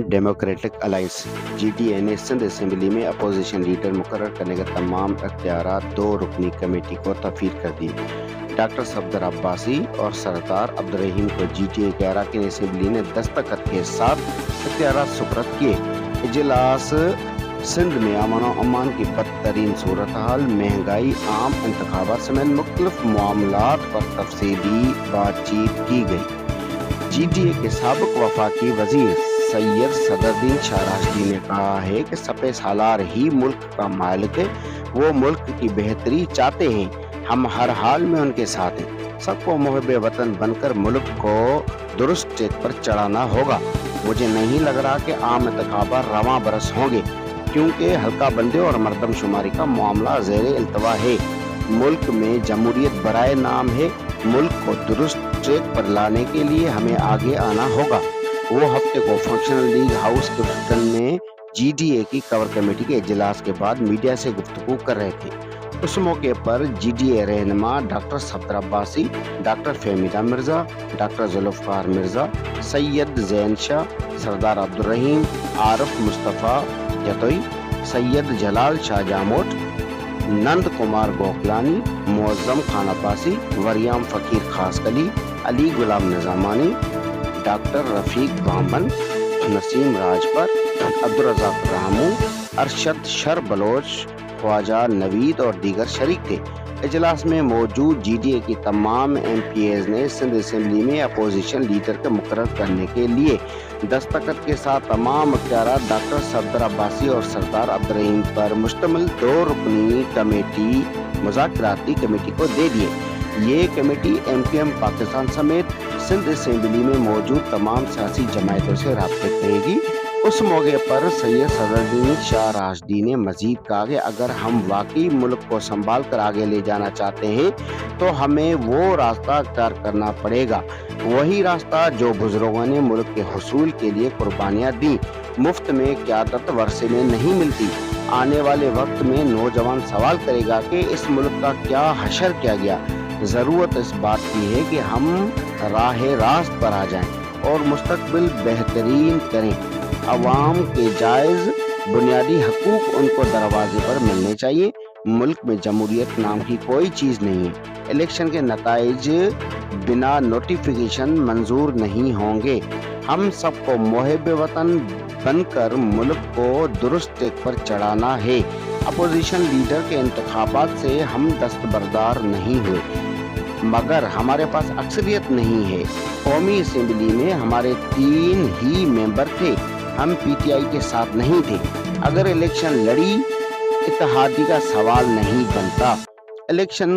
Democratic alliance GDA نے Sindh assembly میں opposition leader مقرر کرنے کے تمام اختیارات 2 رکنی کمیٹی کو تفویض کر دی۔ ڈاکٹر صفدر عباسی اور سردار عبدالرحیم کو GDA کے اراکین اسمبلی نے دستخط کے ساتھ اختیارات سپرد کیے۔ اجلاس سندھ میں امن و امان کی بدترین صورتحال، مہنگائی، عام انتخابات سمیت مختلف معاملات پر تفصیلی بات چیت کی گئی۔ GDA کے سابق وفاقی وزیر سید صدرالدین شاہ راشدی نے کہا ہے کہ سپہ سالار ہی ملک کا مالک ہے، وہ ملک کی بہتری چاہتے ہیں، ہم ہر حال میں ان کے ساتھ ہیں، سب کو محب وطن بن کر ملک کو درست ٹریک پر چڑھانا ہوگا۔ مجھے نہیں لگ رہا کہ عام انتخابات رواں برس ہوں گے، کیونکہ حلقہ بندی اور مردم شماری کا معاملہ زیر التوا ہے۔ ملک میں جمہوریت برائے نام ہے، ملک کو درست ٹریک پر لانے کے لیے ہمیں آگے آنا ہوگا۔ وہ ہفتے کو فنکشنل لیگ ہاؤس کلفٹن میں GDA کی کور کمیٹی کے اجلاس کے بعد میڈیا سے گفتگو کر رہے تھے۔ اس موقع پر GDA رہنما doctor Safdar Abbasi, doctor Fahmida Mirza, doctor Zulfiqar Mirza, Syed Zain Shah, Sardar Abdul Rahim, عارف مصطفیٰ جتوئی، سید جلال شاہ جاموٹ، نند کمار گوکلانی، معظم خان عباسی، وریام فقیر خاص کلی، علی غلام نظامانی، ڈاکٹر رفیق بامبن، نسیم راجپر، عبدالرزاق رامو، ارشد شر بلوچ، خواجہ نوید اور دیگر شریک تھے۔ اجلاس میں موجود GDA کی تمام MPs نے سندھ اسمبلی میں اپوزیشن لیڈر کے مقرر کرنے کے لیے دستخط کے ساتھ تمام اختیارات ڈاکٹر صفدر عباسی اور سردار عبدالرحیم پر مشتمل 2 رکنی کمیٹی مذاکراتی کمیٹی کو دے دیے۔ یہ کمیٹی MQM پاکستان سمیت سندھ اسمبلی میں موجود تمام سیاسی جماعتوں سے رابطے کرے گی۔ اس موقع پر سید صدرالدین شاہ راشدی نے مزید کہا کہ اگر ہم واقعی ملک کو سنبھال کر آگے لے جانا چاہتے ہیں تو ہمیں وہ راستہ اختیار کرنا پڑے گا، وہی راستہ جو بزرگوں نے ملک کے حصول کے لیے قربانیاں دیں۔ مفت میں قیادت ورثے میں نہیں ملتی۔ آنے والے وقت میں نوجوان سوال کرے گا کہ اس ملک کا کیا حشر کیا گیا۔ ضرورت اس بات کی ہے کہ ہم راہ راست پر آ جائیں اور مستقبل بہترین کریں۔ عوام کے جائز بنیادی حقوق ان کو دروازے پر ملنے چاہیے۔ ملک میں جمہوریت نام کی کوئی چیز نہیں ہے۔ الیکشن کے نتائج بنا نوٹیفیکیشن منظور نہیں ہوں گے۔ ہم سب کو محب وطن بن کر ملک کو درست ٹریک پر چڑھانا ہے۔ اپوزیشن لیڈر کے انتخابات سے ہم دستبردار نہیں ہوئے، مگر ہمارے پاس اکثریت نہیں ہے۔ قومی اسمبلی میں ہمارے 3 ہی ممبر تھے، ہم PTI کے ساتھ نہیں تھے۔ اگر الیکشن لڑی اتحادی کا سوال نہیں بنتا۔ الیکشن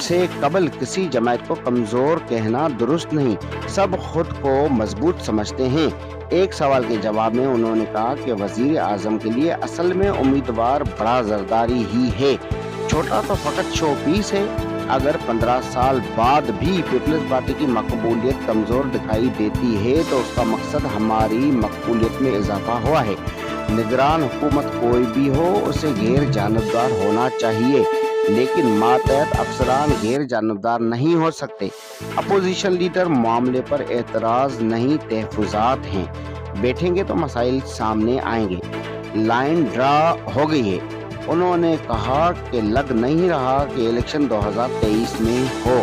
سے قبل کسی جماعت کو کمزور کہنا درست نہیں، سب خود کو مضبوط سمجھتے ہیں۔ ایک سوال کے جواب میں انہوں نے کہا کہ وزیر اعظم کے لیے اصل میں امیدوار بڑا زرداری ہی ہے، چھوٹا تو فقط شو پیس ہے۔ اگر 15 سال بعد بھی پیپلز پارٹی کی مقبولیت کمزور دکھائی دیتی ہے تو اس کا مقصد ہماری مقبولیت میں اضافہ ہوا ہے۔ نگران حکومت کوئی بھی ہو، اسے غیر جانبدار ہونا چاہیے، لیکن ماتحت افسران غیر جانبدار نہیں ہو سکتے۔ اپوزیشن لیڈر معاملے پر اعتراض نہیں، تحفظات ہیں، بیٹھیں گے تو مسائل سامنے آئیں گے۔ لائن ڈرا ہو گئی ہے۔ انہوں نے کہا کہ لگ نہیں رہا کہ الیکشن 2023 میں ہو،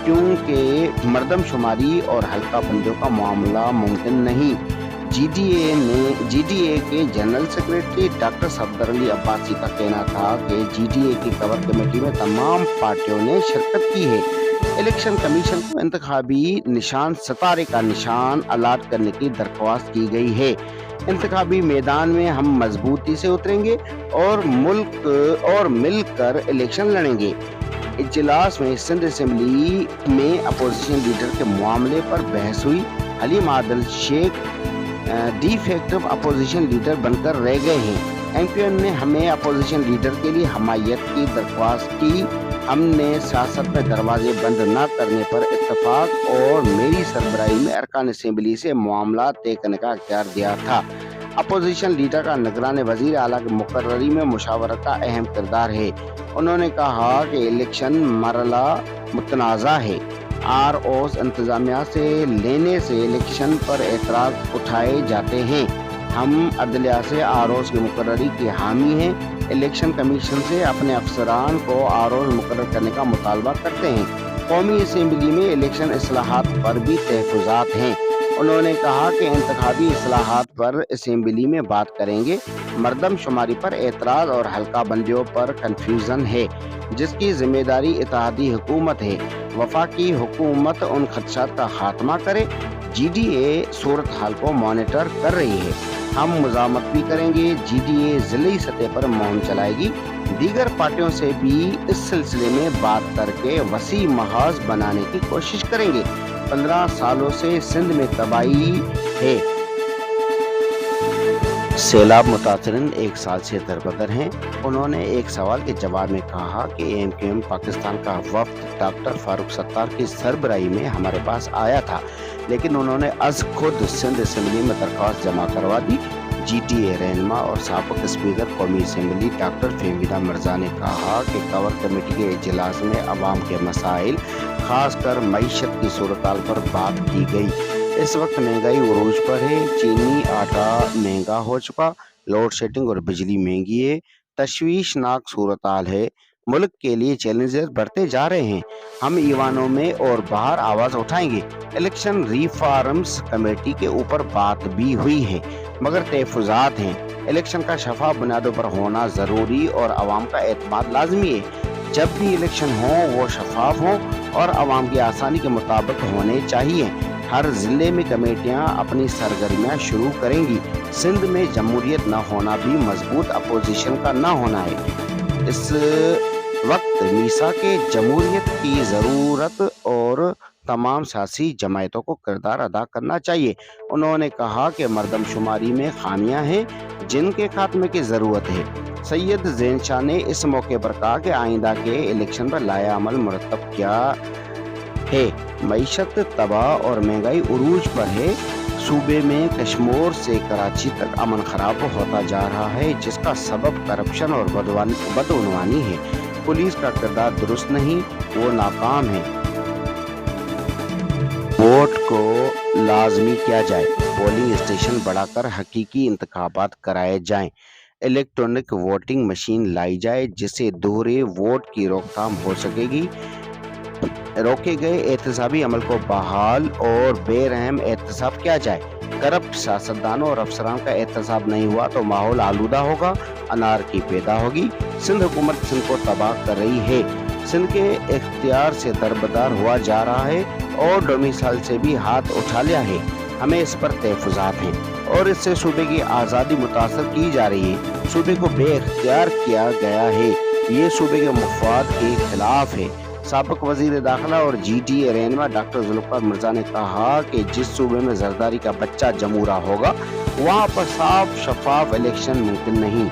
کیونکہ مردم شماری اور حلقہ بندیوں کا معاملہ ممکن نہیں۔ GDA کے جنرل سیکریٹری ڈاکٹر صفدر علی عباسی کا کہنا تھا کہ GDA کی کور کمیٹی میں تمام پارٹیوں نے شرکت کی ہے۔ الیکشن کمیشن کو انتخابی نشان ستارے کا نشان الاٹ کرنے کی درخواست کی گئی ہے۔ انتخابی میدان میں ہم مضبوطی سے اتریں گے اور مل کر الیکشن لڑیں گے۔ اجلاس میں سندھ اسمبلی میں اپوزیشن لیڈر کے معاملے پر بحث ہوئی۔ Haleem Adil Sheikh de facto opposition leader بن کر رہ گئے ہیں۔ MQM نے ہمیں اپوزیشن لیڈر کے لیے حمایت کی درخواست کی۔ ہم نے سیاست میں دروازے بند نہ کرنے پر اتفاق اور میری سربراہی میں ارکان اسمبلی سے معاملات طے کرنے کا اختیار دیا تھا۔ اپوزیشن لیڈر کا نگران وزیر اعلیٰ کی مقرری میں مشاورت کا اہم کردار ہے۔ انہوں نے کہا کہ الیکشن مرحلہ متنازع ہے۔ ROs انتظامیہ سے لینے سے الیکشن پر اعتراض اٹھائے جاتے ہیں۔ ہم عدلیہ سے آروز کی مقرری کی حامی ہیں۔ الیکشن کمیشن سے اپنے افسران کو آروز مقرر کرنے کا مطالبہ کرتے ہیں۔ قومی اسمبلی میں الیکشن اصلاحات پر بھی تحفظات ہیں۔ انہوں نے کہا کہ انتخابی اصلاحات پر اسمبلی میں بات کریں گے۔ مردم شماری پر اعتراض اور حلقہ بندیوں پر کنفیوژن ہے، جس کی ذمہ داری اتحادی حکومت ہے۔ وفاقی حکومت ان خدشات کا خاتمہ کرے۔ جی ڈی اے صورتحال کو مانیٹر کر رہی ہے۔ ہم مزاحمت بھی کریں گے۔ جی ڈی اے ضلعی سطح پر مہم چلائے گی۔ دیگر پارٹیوں سے بھی اس سلسلے میں بات کر کے وسیع محاذ بنانے کی کوشش کریں گے۔ 15 سالوں سے سندھ میں تباہی ہے۔ سیلاب متاثرین 1 سال سے دربدر ہیں۔ انہوں نے ایک سوال کے جواب میں کہا کہ ایم پاکستان کا وفد ڈاکٹر فاروق ستار کی سربراہی میں ہمارے پاس آیا تھا، لیکن انہوں نے از خود سندھ اسمبلی میں درخواست جمع کروا دی۔ جی ٹی اے رہنما اور سابق اسپیکر قومی اسمبلی ڈاکٹر فہمیدہ مرزا نے کہا کہ کور کمیٹی کے اجلاس میں عوام کے مسائل، خاص کر معیشت کی صورتحال پر بات کی گئی۔ اس وقت مہنگائی عروج پر ہے۔ چینی آٹا مہنگا ہو چکا، لوڈ شیڈنگ اور بجلی مہنگی ہے۔ تشویشناک صورتحال ہے۔ ملک کے لیے چیلنجز بڑھتے جا رہے ہیں۔ ہم ایوانوں میں اور باہر آواز اٹھائیں گے۔ الیکشن ریفارمز کمیٹی کے اوپر بات بھی ہوئی ہے، مگر تحفظات ہیں۔ الیکشن کا شفاف بنیادوں پر ہونا ضروری اور عوام کا اعتماد لازمی ہے۔ جب بھی الیکشن ہوں وہ شفاف ہوں اور عوام کی آسانی کے مطابق ہونے چاہیے۔ ہر ضلع میں کمیٹیاں اپنی سرگرمیاں شروع کریں گی۔ سندھ میں جمہوریت نہ ہونا بھی مضبوط اپوزیشن کا نہ ہونا ہے۔ اس وقت میثاق جمہوریت کی ضرورت اور تمام سیاسی جماعتوں کو کردار ادا کرنا چاہیے۔ انہوں نے کہا کہ مردم شماری میں خامیاں ہیں جن کے خاتمے کی ضرورت ہے۔ سید زین شاہ نے اس موقع پر کہا کہ آئندہ کے الیکشن پر لائحہ عمل مرتب کیا ہے۔ معیشت تباہ اور مہنگائی عروج پر ہے۔ صوبے میں کشمور سے کراچی تک امن خراب ہوتا جا رہا ہے، جس کا سبب کرپشن اور بدعنوانی ہے۔ پولیس کا کردار درست نہیں، وہ ناکام ہے۔ ووٹ کو لازمی کیا جائے۔ پولنگ اسٹیشن بڑھا کر حقیقی انتخابات کرائے جائیں۔ الیکٹرانک ووٹنگ مشین لائی جائے جس سے دوہرے ووٹ کی روک تھام ہو سکے گی۔ روکے گئے احتسابی عمل کو بحال اور بے رحم احتساب کیا جائے۔ کرپٹ سیاستدانوں اور افسران کا احتساب نہیں ہوا تو ماحول آلودہ ہوگا، انارکی پیدا ہوگی۔ سندھ حکومت سندھ کو تباہ کر رہی ہے۔ سندھ کے اختیار سے دربدار ہوا جا رہا ہے اور ڈومیسائل سے بھی ہاتھ اٹھا لیا ہے۔ ہمیں اس پر تحفظات ہیں اور اس سے صوبے کی آزادی متاثر کی جا رہی ہے۔ صوبے کو بے اختیار کیا گیا ہے۔ یہ صوبے کے مفاد کے خلاف ہے۔ سابق وزیر داخلہ اور جی ٹی اے رہنما ڈاکٹر ذوالفقار مرزا نے کہا کہ جس صوبے میں زرداری کا بچہ جمورا ہوگا وہاں پر صاف شفاف الیکشن ممکن نہیں۔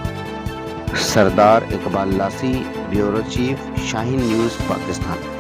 سردار اقبال لاسی، بیورو چیف، شاہین نیوز، پاکستان۔